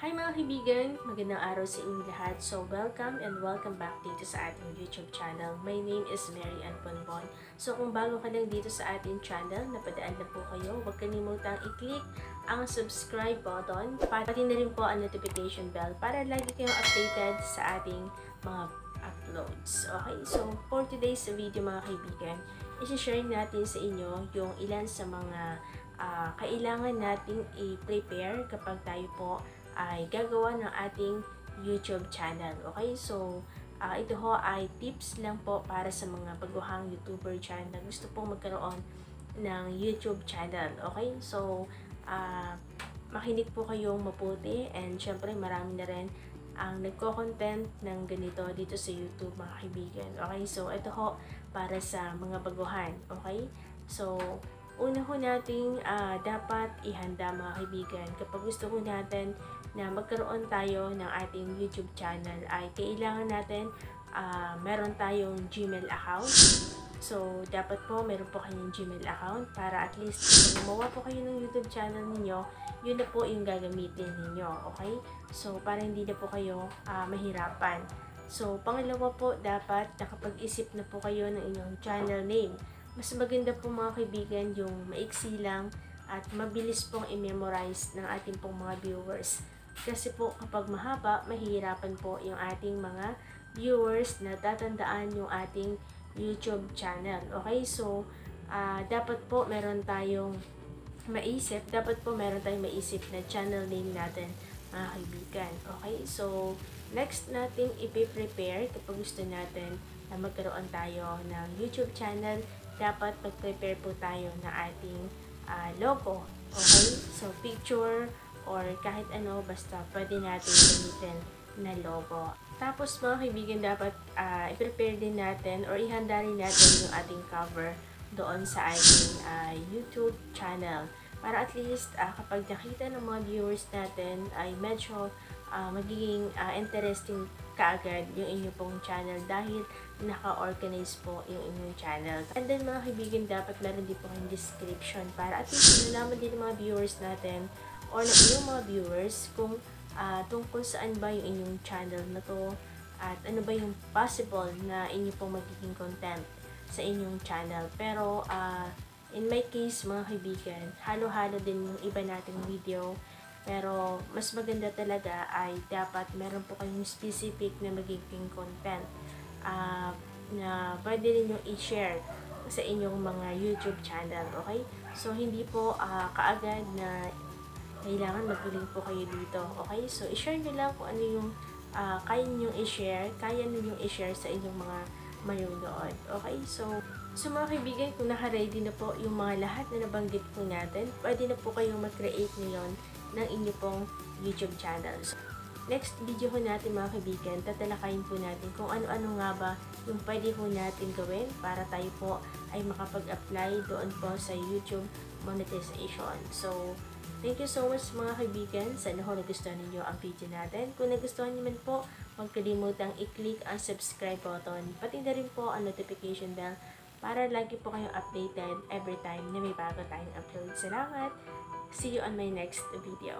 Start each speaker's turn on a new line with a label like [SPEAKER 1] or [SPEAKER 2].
[SPEAKER 1] Hi mga kaibigan! Magandang araw sa inyong lahat. So, welcome and welcome back dito sa ating YouTube channel. My name is Mary Ann Bonbon. So, kung bago ka lang dito sa ating channel, napadaan na po kayo, huwag kalimutang i-click ang subscribe button, pati na rin po ang notification bell para lagi kayong updated sa ating mga uploads. Okay, so for today's video mga kaibigan, isi-share natin sa inyo yung ilan sa mga kailangan nating i-prepare kapag tayo po ay gagawa ng ating YouTube channel. Okay, so ito ho ay tips lang po para sa mga baguhang YouTuber channel na gusto pong magkaroon ng YouTube channel. Okay, so makinig po kayong mabuti, and syempre marami na rin ang nagko-content ng ganito dito sa YouTube mga kaibigan. Okay, so ito ho para sa mga baguhan. Okay, so una ho nating dapat ihanda mga kaibigan kapag gusto ho natin na magkaroon tayo ng ating YouTube channel ay kailangan natin meron tayong Gmail account. So, dapat po meron po kayong Gmail account para at least kung gumawa po kayo ng YouTube channel ninyo, yun na po yung gagamitin ninyo. Okay? So, para hindi na po kayo mahirapan. So, pangalawa po, dapat nakapag-isip na po kayo ng inyong channel name. Mas maganda po mga kaibigan yung maiksi lang at mabilis pong i-memorize ng ating pong mga viewers. Kasi po kapag mahaba, mahihirapan po yung ating mga viewers na tatandaan yung ating YouTube channel. Okay, so dapat po meron tayong maisip na channel name natin mga kaibigan. Okay, so next natin ipe-prepare kapag gusto natin na magkaroon tayo ng YouTube channel, dapat mag-prepare po tayo ng ating logo. Okay, so picture or kahit ano, basta pwede natin gamitin na logo. Tapos mga kaibigan, dapat i-prepare din natin or ihanda rin natin yung ating cover doon sa ating YouTube channel. Para at least kapag nakita ng mga viewers natin ay medyo magiging interesting kaagad yung inyong pong channel dahil naka-organize po yung inyong channel. And then mga kaibigan, dapat meron din po kayong description para at least nalaman din ng mga viewers natin or ng inyong mga viewers kung tungkol saan ba yung inyong channel na to at ano ba yung possible na inyo pong magiging content sa inyong channel. Pero in my case mga kaibigan, halo-halo din yung iba nating video, pero mas maganda talaga ay dapat meron po kayong specific na magiging content na pwede rin yung i-share sa inyong mga YouTube channel. Okay, so hindi po kaagad na kailangan mag-link po kayo dito. Okay, so i-share nyo lang kung ano yung kaya nyo i-share sa inyong mga manunood. Okay, so mga kaibigan, kung naka-ready na po yung mga lahat na nabanggit po natin, pwede na po kayong mag-create ngayon ng inyo pong YouTube channel. So, next video ho natin mga kaibigan, tatalakayin po natin kung ano-ano nga ba yung pwede ho natin gawin para tayo po ay makapag-apply doon po sa YouTube monetization. So, thank you so much mga kaibigan. Sana ho nagustuhan ninyo ang video natin. Kung nagustuhan niyo man po, huwag kalimutang i-click ang subscribe button, pati na rin po ang notification bell para lagi po kayong updated every time na may bago tayong upload. Salamat! See you on my next video.